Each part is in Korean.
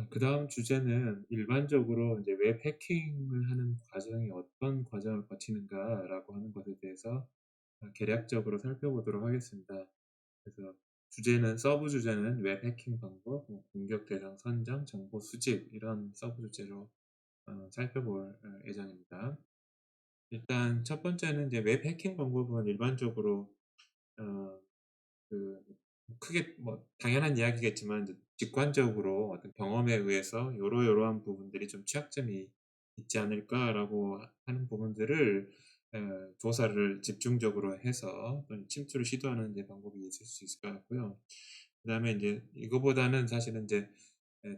그다음 주제는 일반적으로 이제 웹 해킹을 하는 과정이 어떤 과정을 거치는가라고 하는 것에 대해서 개략적으로 살펴보도록 하겠습니다. 그래서 서브 주제는 웹 해킹 방법, 공격 대상 선정, 정보 수집 이런 서브 주제로 살펴볼 예정입니다. 일단 첫 번째는 이제 웹 해킹 방법은 일반적으로 어 그 크게 뭐 당연한 이야기겠지만 이제 직관적으로 어떤 경험에 의해서 요러요러한 부분들이 좀 취약점이 있지 않을까라고 하는 부분들을 조사를 집중적으로 해서 어떤 침투를 시도하는 이제 방법이 있을 수 있을 것 같고요. 그다음에 인제 이거보다는 사실은 인제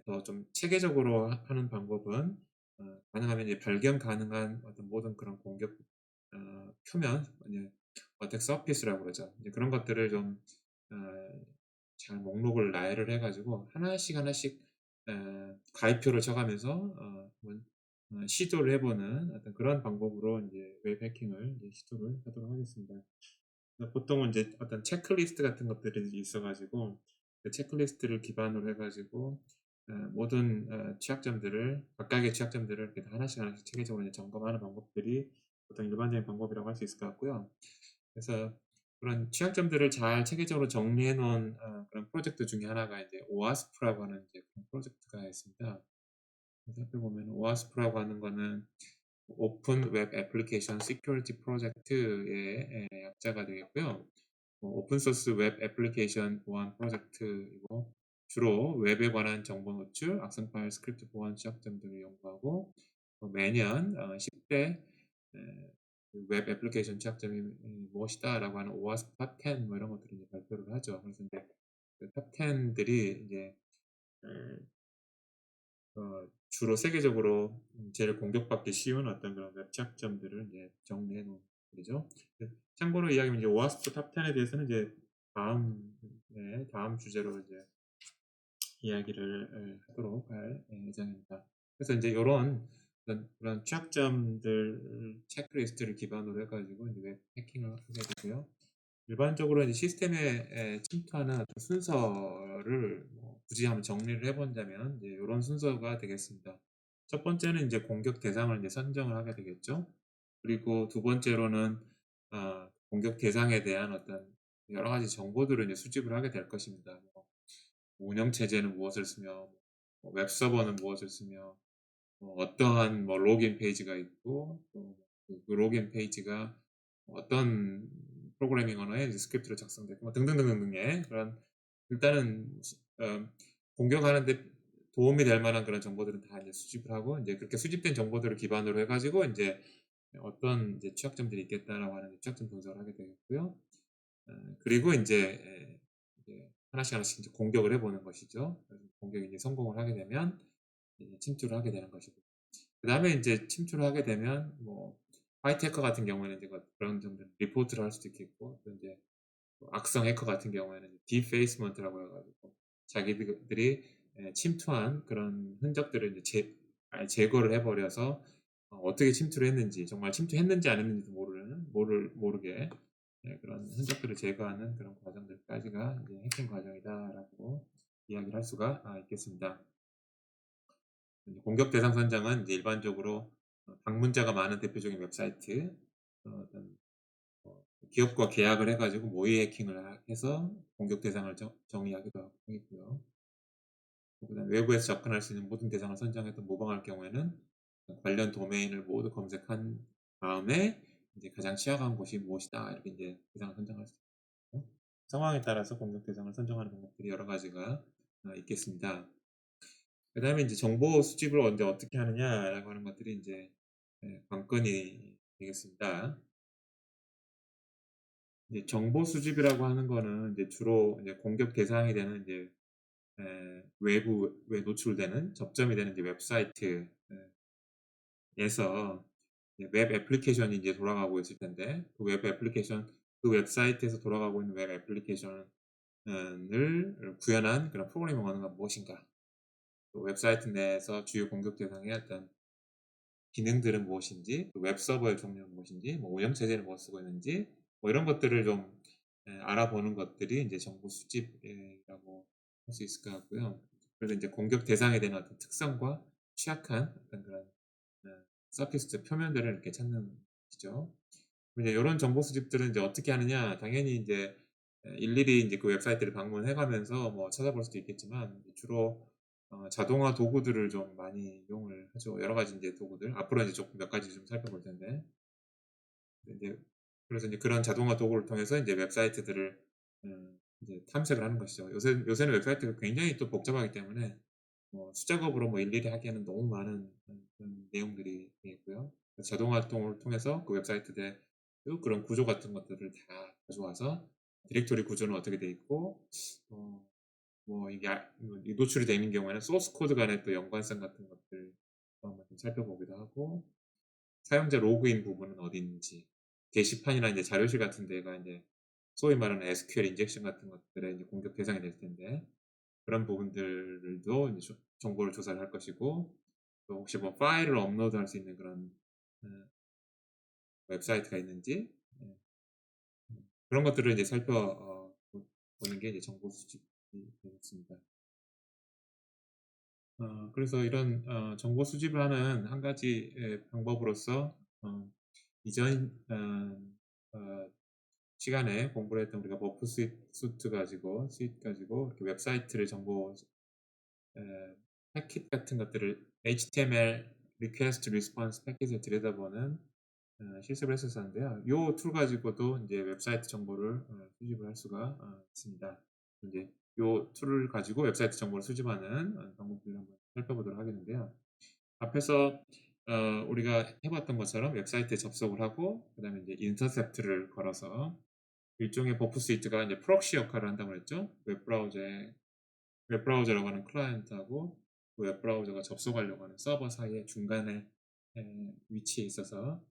더 좀 체계적으로 하는 방법은 가능하면 이제 발견 가능한 어떤 모든 그런 공격 표면 이제 어택 서피스라고 그러죠. 이제 그런 것들을 좀 어 잘 목록을 나열을 해 가지고 하나씩 하나씩 가입표를 쳐 가면서 한번 시도를 해 보는 어떤 그런 방법으로 인제 웹 해킹을 이제 시도를 하도록 하겠습니다. 보통은 인제 어떤 체크리스트 같은 것들이 있어 가지고 그 체크리스트를 기반으로 해 가지고 모든 취약점들을 각각의 취약점들을 이렇게 하나씩 하나씩 체계적으로 이제 점검하는 방법들이 보통 일반적인 방법이라고 할 수 있을 것 같고요. 그래서 그런 취약점들을 잘 체계적으로 정리해 놓은 그런 프로젝트 중에 하나가 이제 오와스프라고 하는 이제 그런 프로젝트가 있습니다. 그래서 살펴보면 오와스프라고 하는 거는 오픈 웹 애플리케이션 시큐리티 프로젝트의 약자가 되겠고요. 오픈 소스 웹 애플리케이션 보안 프로젝트이고 주로 웹에 관한 정보 노출, 악성 파일 스크립트 보안 취약점 등을 연구하고 매년 10대 그 웹 애플리케이션 취약점이 무엇이다라고 하는 오와스프 탑 10 뭐 이런 것들을 이제 발표를 하죠. 그래서 인제 그 탑 10 들이 이제 주로 세계적으로 제일 공격받기 쉬운 어떤 그런 웹 취약점들을 이제 정리해 놓은 것들이죠. 참고로 이야기하면 이제 오와스프 탑 10에 대해서는 이제 다음 주제로 이제 이야기를 하도록 할 예정입니다. 그래서 인제 요런 그런 취약점들 체크리스트를 기반으로 해 가지고 이제 웹 해킹을 하게 되고요. 일반적으로 이제 시스템에 침투하는 어떤 순서를 뭐 굳이 한번 정리를 해 본다면 이제 요런 순서가 되겠습니다. 첫 번째는 인제 공격 대상을 이제 선정을 하게 되겠죠. 그리고 두 번째로는 공격 대상에 대한 어떤 여러 가지 정보들을 이제 수집을 하게 될 것입니다. 뭐 운영 체제는 무엇을 쓰며 웹 서버는 무엇을 쓰며 어떠한 뭐 로그인 페이지가 있고 또 그 로그인 페이지가 어떤 프로그래밍 언어의 이제 스크립트로 작성됐고 뭐 등등등등등의 그런 일단은 공격하는 데 도움이 될 만한 그런 정보들은 다 이제 수집을 하고 인제 그렇게 수집된 정보들을 기반으로 해 가지고 인제 어떤 이제 취약점들이 있겠다라고 하는 취약점 분석을 하게 되겠고요. 그리고 인제 이제 하나씩 하나씩 이제 공격을 해 보는 것이죠. 그래서 공격이 이제 성공을 하게 되면 이제 침투를 하게 되는 것이고 그다음에 인제 침투를 하게 되면 뭐 화이트 해커 같은 경우에는 이제 그런 점들은 리포트를 할 수도 있겠고 또 인제 또 악성 해커 같은 경우에는 디페이스먼트라고 해 가지고 자기들이 침투한 그런 흔적들을 이제 아예 제거를 해 버려서 어떻게 침투를 했는지 정말 침투했는지 안 했는지도 모르게 그런 흔적들을 제거하는 그런 과정들까지가 이제 해킹 과정이다라고 이야기를 할 수가 있겠습니다. 이제 공격 대상 선정은 이제 일반적으로 방문자가 많은 대표적인 웹사이트 어떤 기업과 계약을 해 가지고 모의 해킹을 해서 공격 대상을 정의하기도 하겠고요. 그다음에 외부에서 접근할 수 있는 모든 대상을 선정해서 모방할 경우에는 관련 도메인을 모두 검색한 다음에 이제 가장 취약한 곳이 무엇이다 이렇게 이제 대상을 선정할 수 있고 상황에 따라서 공격 대상을 선정하는 방법들이 여러 가지가 있겠습니다. 그다음에 이제 정보 수집을 언제 어떻게 하느냐라고 하는 것들이 인제 관건이 되겠습니다. 이제 정보 수집이라고 하는 거는 이제 주로 이제 공격 대상이 되는 이제 외부에 노출되는 접점이 되는 이제 웹사이트 에서 이제 웹 애플리케이션이 이제 돌아가고 있을 텐데 그 웹사이트에서 돌아가고 있는 웹 애플리케이션 을 구현한 그런 프로그래밍 언어가 무엇인가? 또 웹사이트 내에서 주요 공격 대상의 어떤 기능들은 무엇인지, 또 웹 서버의 종류는 무엇인지, 뭐 운영 체제를 뭐 쓰고 있는지 뭐 이런 것들을 좀 알아보는 것들이 인제 정보 수집이라고 할 수 있을 것 같고요. 그래서 이제 공격 대상에 대한 어떤 특성과 취약한 어떤 그런 서피스 표면들을 이렇게 찾는 것이죠. 이제 이런 정보 수집들은 이제 어떻게 하느냐? 당연히 이제 일일이 이제 그 웹사이트를 방문해가면서 뭐 찾아볼 수도 있겠지만 주로 자동화 도구들을 좀 많이 이용을 하죠. 여러 가지 이제 도구들. 앞으로 이제 조금 몇 가지 좀 살펴볼 텐데. 이제 그래서 이제 그런 자동화 도구를 통해서 이제 웹사이트들을 이제 탐색을 하는 것이죠. 요새는 웹사이트가 굉장히 또 복잡하기 때문에 뭐 수작업으로 뭐 일일이 하기에는 너무 많은 그런 내용들이 있고요. 자동화 도구를 통해서 그 웹사이트의 그런 구조 같은 것들을 다 가져와서 디렉토리 구조는 어떻게 돼 있고 뭐 이게 노출이 되는 경우에는 소스 코드 간의 또 연관성 같은 것들 한번 좀 살펴보기도 하고 사용자 로그인 부분은 어디 있는지 게시판이나 이제 자료실 같은 데가 이제 소위 말하는 SQL 인젝션 같은 것들의 이제 공격 대상이 될 텐데 그런 부분들도 이제 정보를 조사를 할 것이고 또 혹시 뭐 파일을 업로드할 수 있는 그런 웹사이트가 있는지 그런 것들을 이제 살펴보는 게 이제 정보 수집이 되겠습니다. 그래서 이런 정보 수집을 하는 한 가지 방법으로서 이전 시간에 공부를 했던 우리가 버프 스위트 가지고 이렇게 웹사이트를 정보 패킷 같은 것들을 HTML request response 패킷을 들여다보는 실습을 했었는데요. 이 툴 가지고도 이제 웹사이트 정보를 수집을 할 수가 있습니다. 이제 이 툴을 가지고 웹사이트 정보를 수집하는 방법들을 한번 살펴보도록 하겠는데요. 앞에서 우리가 해봤던 것처럼 웹사이트에 접속을 하고 그다음에 이제 인터셉트를 걸어서 일종의 버프 스위트가 이제 프록시 역할을 한다고 그랬죠. 웹브라우저라고 하는 클라이언트하고 그 웹브라우저가 접속하려고 하는 서버 사이의 중간에 위치해 있어서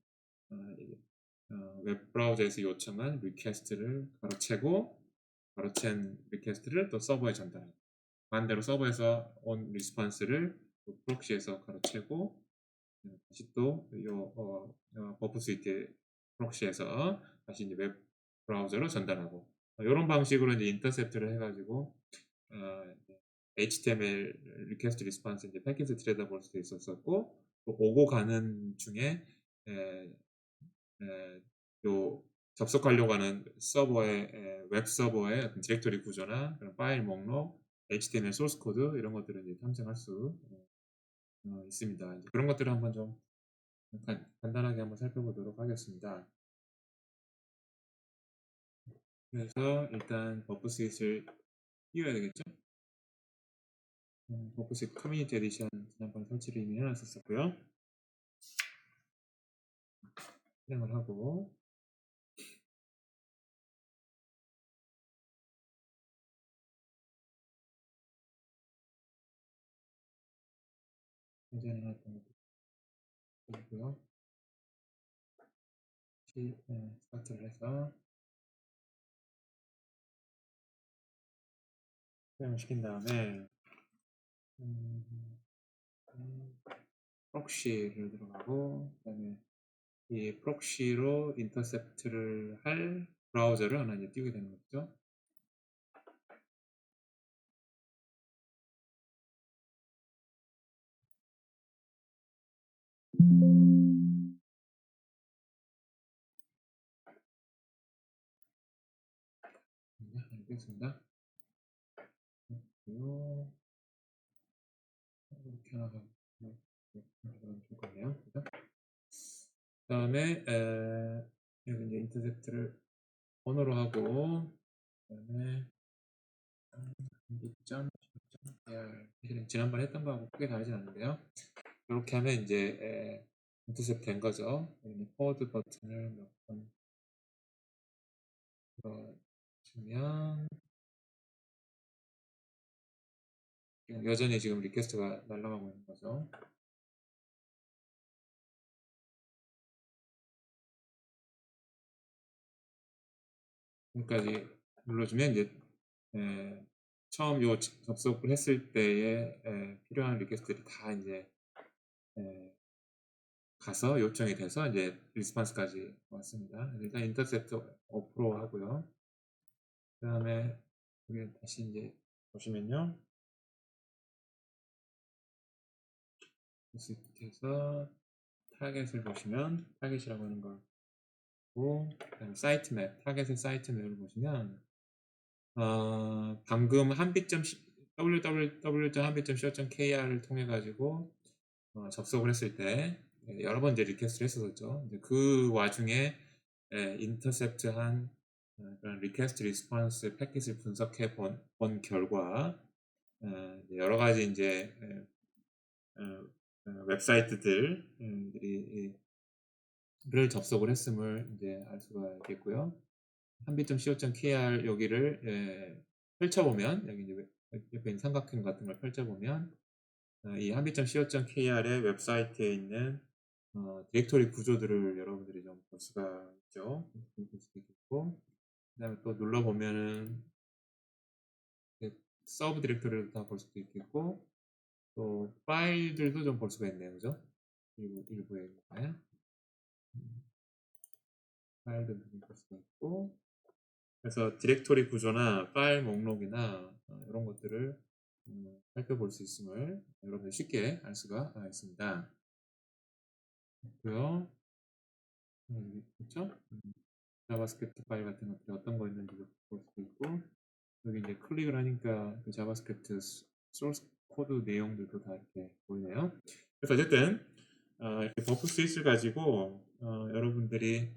웹브라우저에서 요청한 리퀘스트를 가로챈 리퀘스트를 또 서버에 전달합니다. 반대로 서버에서 온 리스폰스를 프록시에서 가로채고 다시 또 버프 스위트 프록시에서 다시 이제 웹 브라우저로 전달하고 이런 방식으로 이제 인터셉트를 해가지고 HTML 리퀘스트 리스폰스 이제 패킷을 들여다볼 수도 있었었고 또 오고 가는 중에 요 접속하려고 하는 웹 서버의 어떤 디렉토리 구조나 그런 파일 목록, HTML 소스 코드 이런 것들을 이제 탐색할 수 있습니다. 이제 그런 것들을 한번 좀 간단하게 한번 살펴보도록 하겠습니다. 그래서 일단 버프 스윗을 띄워야 되겠죠? 버프 스윗 커뮤니티 에디션 지난번에 설치를 이미 해놨었고요. 실행을 하고 예전에 해놨던 것도 있고요. 스타트를 해서 실행을 시킨 다음에 프록시를 들어가고 그다음에 이 프록시로 인터셉트를 할 브라우저를 하나 이제 띄우게 되는 거죠. 네, 알겠습니다. 그리고 이렇게 하나 그럼 좋을 거네요. 그죠? 그다음에 여기 이제 인터셉트를 번호로 하고 그다음에 점 지난번에 했던 거하고 크게 다르진 않는데요. 이렇게 하면 이제 인터셉트 된 거죠. 포워드 버튼을 몇번 눌러주면 여전히 지금 리퀘스트가 날아가고 있는 거죠. 여기까지 눌러주면 이제 처음 요 접속을 했을 때에 필요한 리퀘스트들이 다 이제 가서 요청이 돼서 이제 리스폰스까지 왔습니다. 일단 인터셉트 어프로 하고요. 그 다음에 여기 다시 이제 보시면요. 리스트에서 타겟을 보시면 타겟이라고 하는 걸 보고 그다음에 사이트 맵, 타겟의 사이트 맵을 보시면 방금 www.한빛.co.kr을 통해 가지고 접속을 했을 때 여러 번 이제 리퀘스트를 했었죠. 이제 그 와중에 인터셉트한 그런 리퀘스트 리스폰스 패킷을 분석해 본 결과 여러 가지 이제 웹사이트들이 를 접속을 했음을 이제 알 수가 있겠고요. 한빛.co.kr 여기를 펼쳐보면 여기 이제 옆에 있는 삼각형 같은 걸 펼쳐보면 이 한빛.co.kr의 웹사이트에 있는 디렉토리 구조들을 여러분들이 좀 볼 수가 있죠. 볼 수도 있고 그다음에 또 눌러보면은 서브 디렉토리를 다 볼 수도 있겠고 또 파일들도 좀 볼 수가 있네요, 그죠? 일부에 있나요? 파일들도 볼 수가 있고 그래서 디렉토리 구조나 파일 목록이나 이런 것들을 살펴볼 수 있음을 여러분들 쉽게 알 수가 있습니다. 그리고요, 그렇죠? 자바스크립트 파일 같은 것들이 어떤 거 있는지도 볼 수도 있고 여기 이제 클릭을 하니까 그 자바스크립트 소스 코드 내용들도 다 이렇게 보이네요. 그래서 어쨌든 이렇게 버프 스윗을 가지고 여러분들이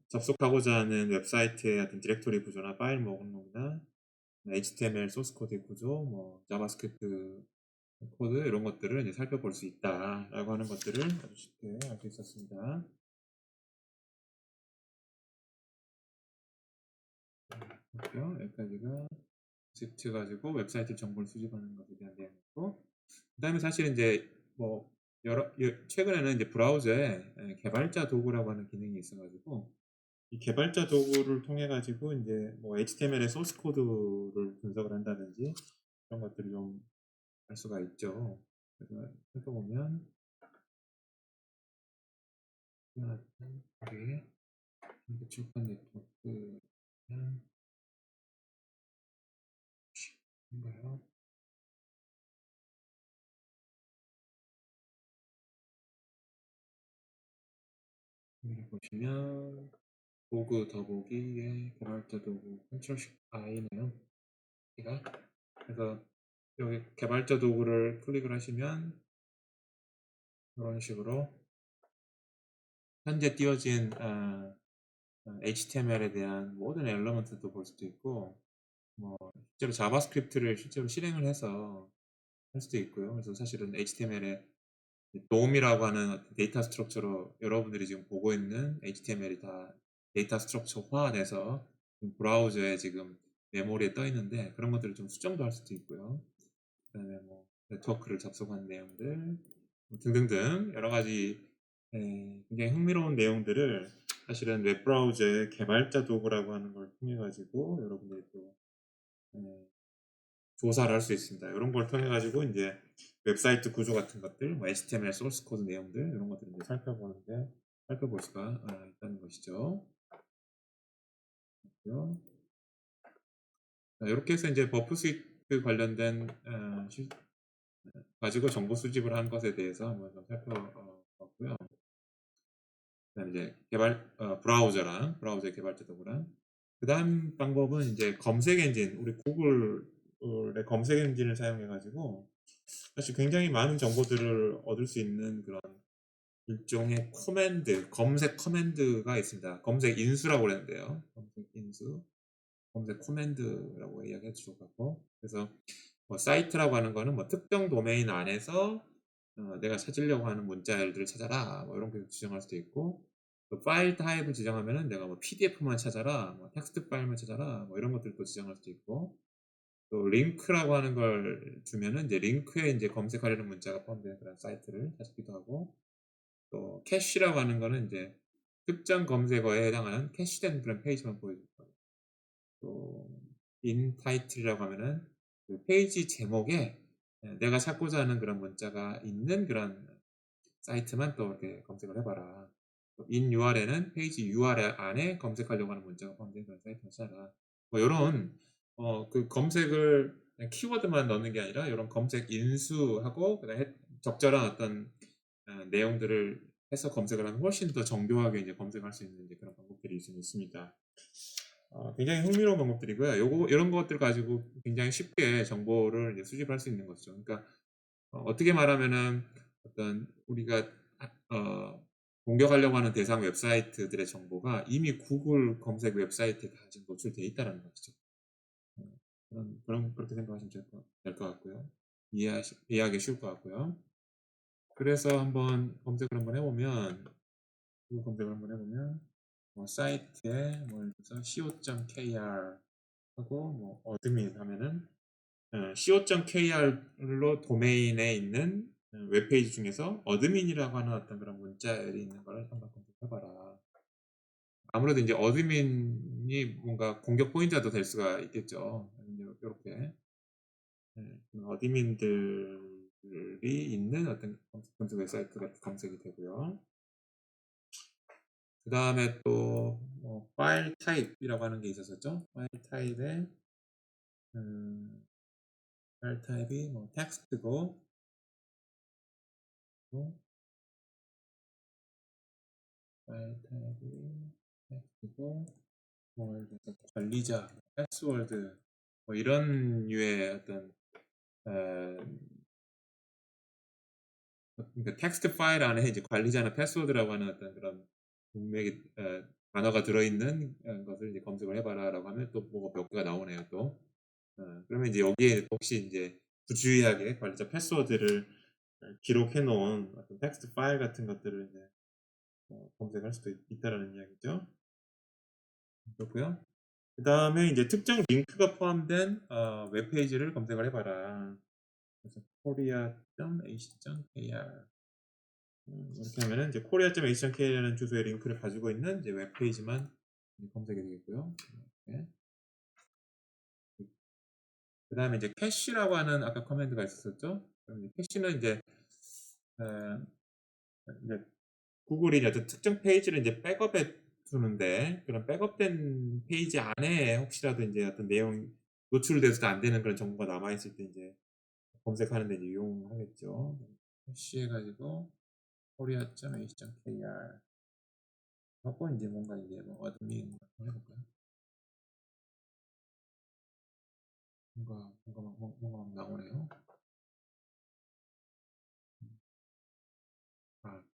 접속하고자 하는 웹사이트의 어떤 디렉토리 구조나 파일 목록이나 HTML 소스 코드 구조, 뭐 자바스크립트 코드 이런 것들을 이제 살펴볼 수 있다라고 하는 것들을 아주 쉽게 알 수 있었습니다. 볼게요. 여기까지가 직트 가지고 웹사이트 정보를 수집하는 것에 대한 내용이고, 그다음에 사실 이제 뭐 최근에는 이제 브라우저에 개발자 도구라고 하는 기능이 있어가지고 이 개발자 도구를 통해 가지고 이제 뭐 HTML의 소스 코드를 분석을 한다든지 그런 것들을 좀 알 수가 있죠. 그래서 살펴보면 우리 출판 네트워크 인가요? 여기 보시면 도구 더보기의 개발자 도구 컨트롤 I네요. 그래서 여기 개발자 도구를 클릭을 하시면 이런 식으로 현재 띄워진 HTML에 대한 모든 엘러먼트도 볼 수도 있고 뭐 실제로 자바스크립트를 실제로 실행을 해서 할 수도 있고요. 그래서 사실은 HTML에 돔이라고 하는 데이터 스트럭처로 여러분들이 지금 보고 있는 HTML이 다 데이터 스트럭처화돼서 브라우저에 지금 메모리에 떠 있는데 그런 것들을 좀 수정도 할 수도 있고요. 그다음에 뭐 네트워크를 접속한 내용들 등등등 여러 가지 굉장히 흥미로운 내용들을 사실은 웹브라우저의 개발자 도구라고 하는 걸 통해 가지고 여러분들이 또 조사를 할 수 있습니다. 이런 걸 통해 가지고 이제 웹사이트 구조 같은 것들, 뭐 HTML 소스 코드 내용들 이런 것들을 이제 살펴볼 수가 있다는 것이죠. 이렇게 해서 이제 버프 스위트 관련된 가지고 정보 수집을 한 것에 대해서 한번 좀 살펴봤고요. 그다음 이제 브라우저랑 브라우저 개발자 도구랑 그다음 방법은 이제 검색 엔진, 우리 구글의 검색 엔진을 사용해 가지고 사실 굉장히 많은 정보들을 얻을 수 있는 그런 일종의 검색 커맨드가 있습니다. 검색 인수라고 그랬는데요. 검색 인수, 검색 커맨드라고 이야기해 주셨고, 그래서 뭐 사이트라고 하는 거는 뭐 특정 도메인 안에서 내가 찾으려고 하는 문자열들을 찾아라, 뭐 이런 거 지정할 수도 있고, 또 파일 타입을 지정하면은 내가 뭐 PDF만 찾아라, 뭐 텍스트 파일만 찾아라, 뭐 이런 것들도 지정할 수도 있고, 또 링크라고 하는 걸 주면은 이제 링크에 이제 검색하려는 문자가 포함되는 그런 사이트를 찾기도 하고 또 캐시라고 하는 거는 이제 특정 검색어에 해당하는 캐시된 그런 페이지만 보여줄 거예요. 또 인타이틀이라고 하면은 그 페이지 제목에 내가 찾고자 하는 그런 문자가 있는 그런 사이트만 또 이렇게 검색을 해봐라. 인 URL에는 페이지 URL 안에 검색하려고 하는 문자가 포함된 그런 사이트만 찾아라. 뭐 이런 그 검색을 그냥 키워드만 넣는 게 아니라 이런 검색 인수하고 그다음에 적절한 어떤 내용들을 해서 검색을 하면 훨씬 더 정교하게 이제 검색할 수 있는 이제 그런 방법들이 좀 있습니다. 굉장히 흥미로운 방법들이고요. 이런 것들 가지고 굉장히 쉽게 정보를 이제 수집할 수 있는 거죠. 그러니까 어떻게 말하면은 어떤 우리가 공격하려고 하는 대상 웹사이트들의 정보가 이미 구글 검색 웹사이트에 다 지금 노출되어 있다는 것이죠. 그렇게 생각하시면 될 것 같고요. 이해하기 쉬울 것 같고요. 그래서 한번 검색을 한번 해보면 구글 검색을 한번 해보면 사이트에 뭐 예를 들어서 co.kr 하고 뭐 어드민 하면은 co.kr로 도메인에 있는 웹페이지 중에서 어드민이라고 하는 어떤 그런 문자열이 있는 걸 한번 검색해봐라. 아무래도 이제 어드민이 뭔가 공격 포인트가 될 수가 있겠죠. 이렇게 어드민들이 있는 어떤 검색 웹사이트가 검색이 되고요. 그 다음에 또 파일 타입이라고 하는 게 있었었죠. 파일 타입에 파일 타입이 뭐 텍스트고 파일 타입이 텍스트고 뭐 예를 들어서 관리자, 패스워드 뭐 이런 류의 어떤 그러니까 텍스트 파일 안에 이제 관리자나 패스워드라고 하는 어떤 그런 문맥이 단어가 들어있는 것을 이제 검색을 해봐라라고 하면 또 뭐가 몇 개가 나오네요 또. 그러면 이제 여기에 혹시 이제 부주의하게 관리자 패스워드를 기록해 놓은 어떤 텍스트 파일 같은 것들을 이제 검색할 수도 있다라는 이야기죠. 그렇고요. 그 다음에 이제 특정 링크가 포함된 웹페이지를 검색을 해봐라. 그래서 korea.ac.kr 이렇게 하면은 이제 korea.ac.kr이라는 주소의 링크를 가지고 있는 이제 웹페이지만 검색이 되겠고요. 네. 그 다음에 이제 캐시라고 하는 아까 커맨드가 있었죠. 그럼 캐시는 이제 구글이 어떤 특정 페이지를 이제 백업해 두는데 그런 백업된 페이지 안에 혹시라도 이제 어떤 내용 노출돼서도 안 되는 그런 정보가 남아 있을 때 이제 검색하는 데 이제 이용하겠죠. 캐시해가지고 korea.ac.kr 하고 이제 뭔가 이제 뭐 어드민 해볼까요? 뭔가 막 나오네요.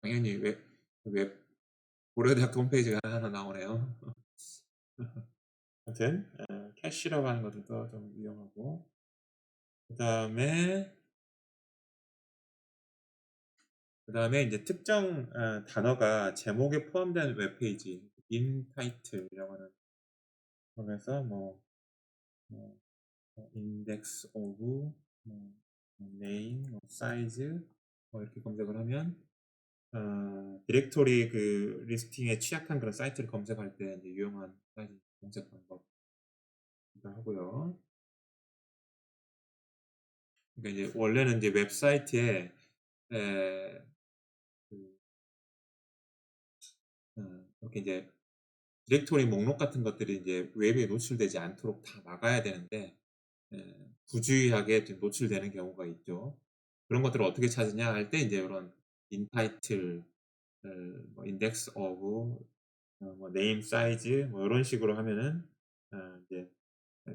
당연히 웹 고려대학교 홈페이지가 하나 나오네요. 아무튼 캐시라고 하는 것들도 좀 위험하고 그 다음에 이제 특정 단어가 제목에 포함된 웹페이지 in title이라고 하는 거에서 index of name, size 이렇게 검색을 하면 디렉토리 그 리스팅에 취약한 그런 사이트를 검색할 때 이제 유용한 사이트 검색 방법이기도 하고요. 그러니까 이제 원래는 이제 웹사이트에 이렇게 이제 디렉토리 목록 같은 것들이 이제 웹에 노출되지 않도록 다 막아야 되는데 부주의하게 좀 노출되는 경우가 있죠. 그런 것들을 어떻게 찾으냐 할 때 이제 이런 인타이틀, 인덱스 오브, 네임 사이즈 뭐 이런 식으로 하면은 이제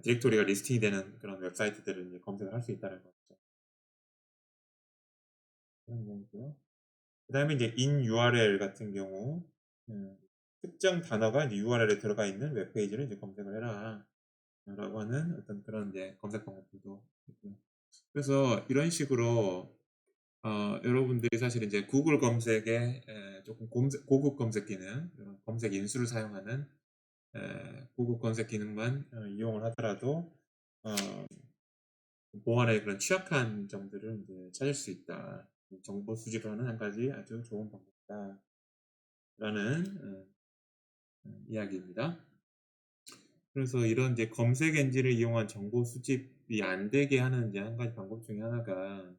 디렉토리가 리스팅이 되는 그런 웹사이트들을 이제 검색을 할 수 있다는 거죠. 그런 경우고요. 그 다음에 이제 in URL 같은 경우 특정 단어가 이제 URL에 들어가 있는 웹페이지를 이제 검색을 해라 라고 하는 어떤 그런 이제 검색 방법들도 있고요. 그래서 이런 식으로 여러분들이 사실 이제 구글 검색에 조금 고급 검색 기능, 이런 검색 인수를 사용하는 고급 검색 기능만 이용을 하더라도 보안에 그런 취약한 점들을 이제 찾을 수 있다. 정보 수집하는 한 가지 아주 좋은 방법이다. 라는 이야기입니다. 그래서 이런 이제 검색 엔진을 이용한 정보 수집이 안 되게 하는 이제 한 가지 방법 중에 하나가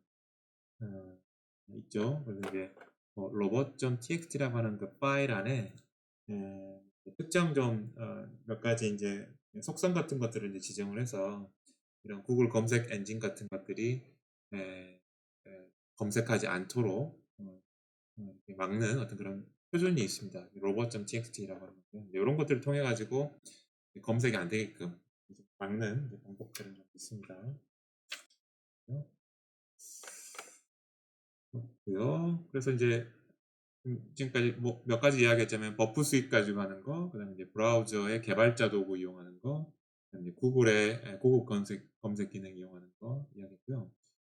있죠. 그래서 이제 robot.txt라고 하는 그 파일 안에 특정 좀 몇 가지 이제 속성 같은 것들을 이제 지정을 해서 이런 구글 검색 엔진 같은 것들이 검색하지 않도록 이렇게 막는 어떤 그런 표준이 있습니다. robot.txt라고 하는 건데요. 이런 것들을 통해 가지고 검색이 안 되게끔 막는 방법들은 좀 있습니다. 그렇고요. 그래서 이제 지금까지 뭐 몇 가지 이야기했자면 버프 스윗 가지고 하는 거, 그다음에 이제 브라우저의 개발자 도구 이용하는 거, 그다음에 이제 구글의 구글 검색 기능 이용하는 거 이야기했고요.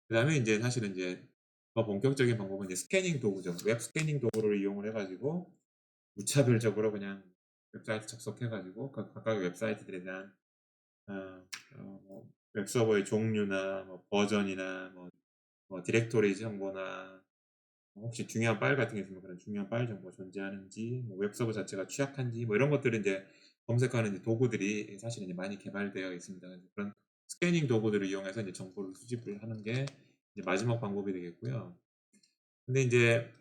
그다음에 이제 사실은 이제 더 본격적인 방법은 이제 스캐닝 도구죠. 웹 스캐닝 도구를 이용을 해가지고 무차별적으로 그냥 웹사이트 접속해가지고 각각의 웹사이트들에 대한 뭐 웹서버의 종류나 뭐 버전이나 뭐 디렉토리 정보나 혹시 중요한 파일 같은 게 있으면 그런 중요한 파일 정보가 존재하는지, 뭐 웹서버 자체가 취약한지, 뭐 이런 것들을 이제 검색하는 이제 도구들이 사실 이제 많이 개발되어 있습니다. 그런 스캐닝 도구들을 이용해서 이제 정보를 수집을 하는 게 이제 마지막 방법이 되겠고요. 근데 이제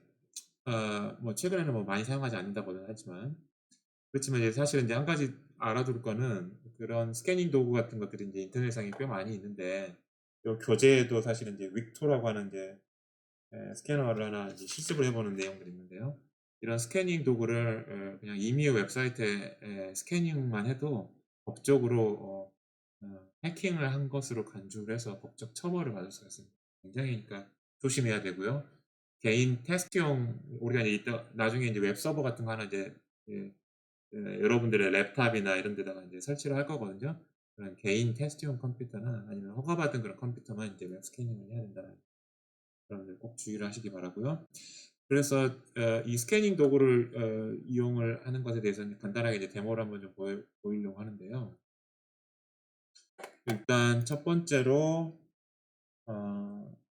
뭐 최근에는 뭐 많이 사용하지 않는다고는 하지만 그렇지만 이제 사실은 이제 한 가지 알아둘 거는 그런 스캐닝 도구 같은 것들이 이제 인터넷상에 꽤 많이 있는데 요 교재에도 사실은 이제 윅토라고 하는 이제 스캐너를 하나 이제 실습을 해보는 내용들이 있는데요. 이런 스캐닝 도구를 그냥 임의 웹사이트에 스캐닝만 해도 법적으로 해킹을 한 것으로 간주를 해서 법적 처벌을 받을 수가 있습니다. 굉장히 그러니까 조심해야 되고요. 개인 테스트용 우리가 이제 이따 나중에 이제 웹 서버 같은 거 하나 이제 여러분들의 랩탑이나 이런 데다가 이제 설치를 할 거거든요. 그런 개인 테스트용 컴퓨터나 아니면 허가받은 그런 컴퓨터만 이제 웹 스캐닝을 해야 된다는 점들 꼭 주의를 하시기 바라고요. 그래서 이 스캐닝 도구를 이용을 하는 것에 대해서는 간단하게 이제 데모를 한번 좀 보이려고 하는데요. 일단 첫 번째로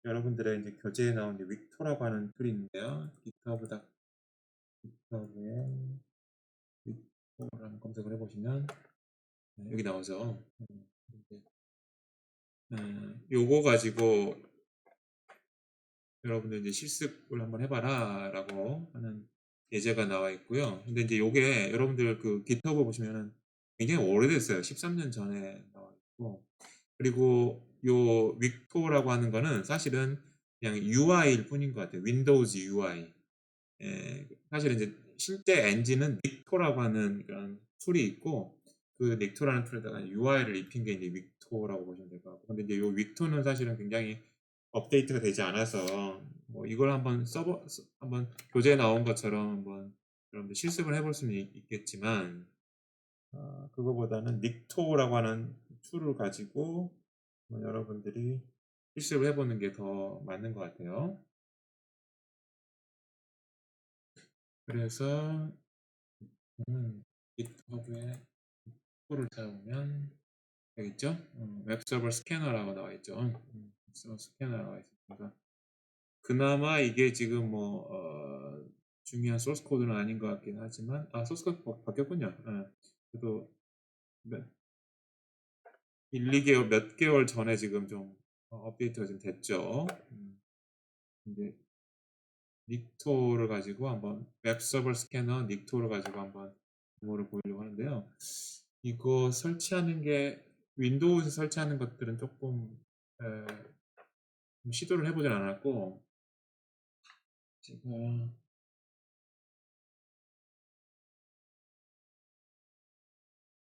여러분들의 이제 교재에 나온 이제 윅토라고 하는 툴이 있는데요. GitHub에 윅토라는 검색을 해보시면 여기 나오죠. 요거 가지고 여러분들 이제 실습을 한번 해봐라 라고 하는 예제가 나와 있고요. 근데 이제 요게 여러분들 그 GitHub 보시면은 굉장히 오래됐어요. 13년 전에 나와 있고. 그리고 요 윅토라고 하는 거는 사실은 그냥 UI일 뿐인 것 같아요. 윈도우즈 UI. 사실은 이제 실제 엔진은 닉토라고 하는 그런 툴이 있고 그 닉토라는 툴에다가 UI를 입힌 게 이제 윅토라고 보시면 될 것 같고 근데 이제 요 윅토는 사실은 굉장히 업데이트가 되지 않아서 뭐 이걸 한번 한번 교재에 나온 것처럼 한번 여러분들 실습을 해볼 수는 있겠지만 그거보다는 닉토라고 하는 툴을 가지고 여러분들이 실습을 해보는 게 더 맞는 것 같아요. 그래서 GitHub에 툴을 사용하면 여기 있죠? 웹서버 스캐너라고 나와 있죠. 웹서버 스캐너라고 나와 있습니다. 그나마 이게 지금 뭐 중요한 소스 코드는 아닌 것 같긴 하지만 소스 코드 바뀌었군요. 그래도 1, 2개월 몇 개월 전에 지금 좀 업데이트가 좀 됐죠. 이제 닉토를 가지고 한번 웹서버 스캐너 닉토를 가지고 한번 데모를 보이려고 하는데요. 이거 설치하는 게 윈도우에서 설치하는 것들은 조금 시도를 해보진 않았고 제가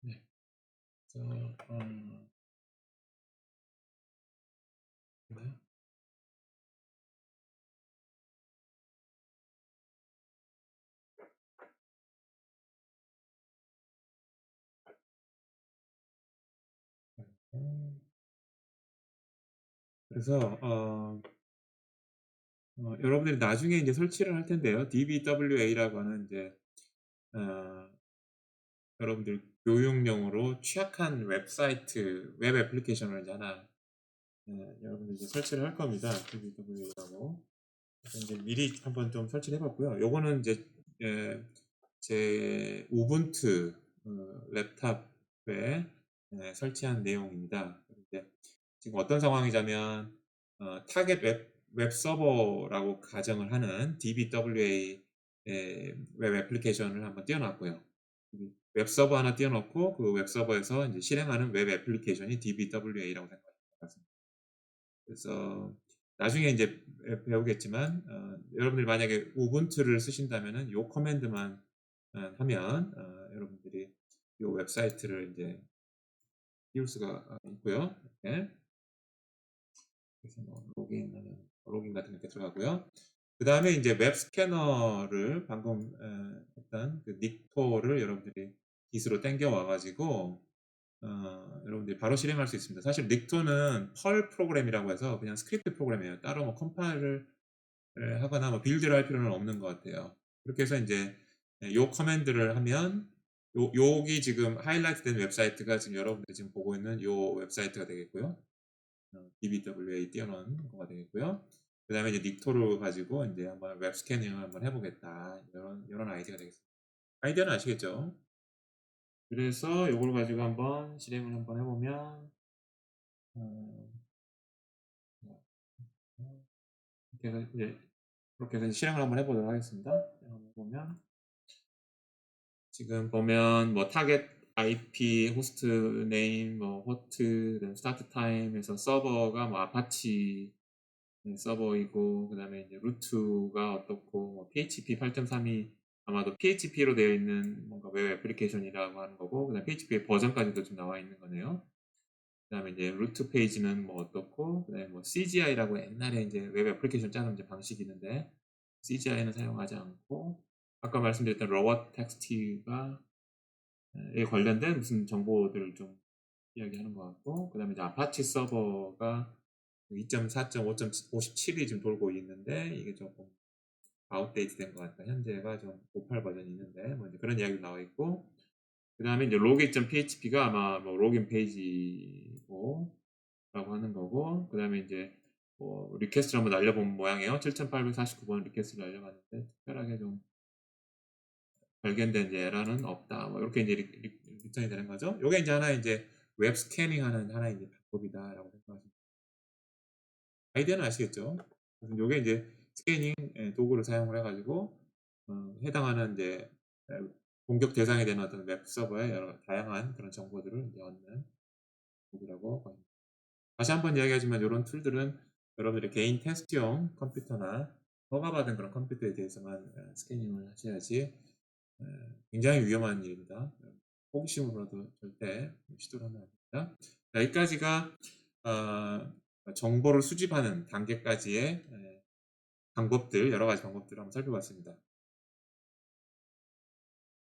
네, 네. 그래서 여러분들이 나중에 이제 설치를 할 텐데요. DBWA라고 하는 이제 여러분들 교육용으로 취약한 웹사이트 웹 애플리케이션을 이제 하나 여러분들 이제 설치를 할 겁니다. DBWA라고. 이제 미리 한번 좀 설치를 해봤고요. 요거는 이제 제 우분투 랩탑에 설치한 내용입니다. 이제 지금 어떤 상황이냐면 타겟 웹 서버라고 가정을 하는 DBWA 웹 애플리케이션을 한번 띄워놨고요. 웹 서버 하나 띄워놓고 그 웹 서버에서 이제 실행하는 웹 애플리케이션이 DBWA라고 생각합니다. 그래서 나중에 이제 배우겠지만 여러분들이 만약에 우분투를 쓰신다면은 요 커맨드만 하면 여러분들이 요 웹사이트를 이제 띄울 수가 있고요. 이렇게. 그래서 뭐 로깅 같은 게 이렇게 들어가고요. 그 다음에 이제 웹 스캐너를 방금 했던 그 닉토를 여러분들이 깃으로 땡겨 와가지고 여러분들이 바로 실행할 수 있습니다. 사실 닉토는 펄 프로그램이라고 해서 그냥 스크립트 프로그램이에요. 따로 뭐 컴파일을 하거나 뭐 빌드를 할 필요는 없는 것 같아요. 그렇게 해서 이제 요 커맨드를 하면 여기 지금 하이라이트 된 웹사이트가 지금 여러분들이 지금 보고 있는 요 웹사이트가 되겠고요. DBWA 띄워놓은 거가 되겠고요. 그 다음에 이제 닉토를 가지고 이제 한번 웹 스캐닝을 한번 해보겠다. 이런 아이디어가 되겠습니다. 아이디어는 아시겠죠? 그래서 이걸 가지고 한번 실행을 한번 해보면 이렇게 해서 이제 그렇게 해서 실행을 한번 해보도록 하겠습니다. 한번 해보면 지금 보면 뭐 타겟 IP, 호스트 네임, 뭐 호스트, 스타트 타임에서 서버가 뭐 아파치 서버이고 그 다음에 이제 루트가 어떻고 뭐 PHP 8.3이 아마도 PHP로 되어 있는 뭔가 웹 애플리케이션이라고 하는 거고 그 다음에 PHP의 버전까지도 좀 나와 있는 거네요. 그 다음에 이제 루트 페이지는 뭐 어떻고 그 다음에 뭐 CGI라고 옛날에 이제 웹 애플리케이션 짜는 이제 방식이 있는데 CGI는 사용하지 않고 아까 말씀드렸던 로봇 텍스트가 에 관련된 무슨 정보들을 좀 이야기하는 것 같고 그 다음에 이제 아파치 서버가 2.4.5.57이 지금 돌고 있는데 이게 조금 아웃데이트 된 것 같다. 현재가 좀 58 버전이 있는데 뭐 이제 그런 이야기 나와 있고 그 다음에 이제 login.php가 아마 뭐 로긴 페이지고 라고 하는 거고 그 다음에 이제 뭐 리퀘스트를 한번 날려본 모양이에요. 7849번 리퀘스트를 날려봤는데 특별하게 좀 발견된 이제 에러는 없다. 뭐 이렇게 이제 리턴이 되는 거죠. 요게 이제 하나 이제 웹 스캐닝하는 하나의 이제 방법이다라고 생각하시면 아이디어는 아시겠죠? 그래서 요게 이제 스캐닝 도구를 사용을 해가지고 해당하는 이제 공격 대상이 되는 어떤 웹 서버의 여러 다양한 그런 정보들을 이제 얻는 도구라고 합니다. 다시 한번 이야기하지만 이런 툴들은 여러분들의 개인 테스트용 컴퓨터나 허가받은 그런 컴퓨터에 대해서만 스캐닝을 하셔야지 굉장히 위험한 일입니다. 호기심으로도 절대 시도를 하면 안 됩니다. 자, 여기까지가 정보를 수집하는 단계까지의 방법들, 여러 가지 방법들을 한번 살펴봤습니다.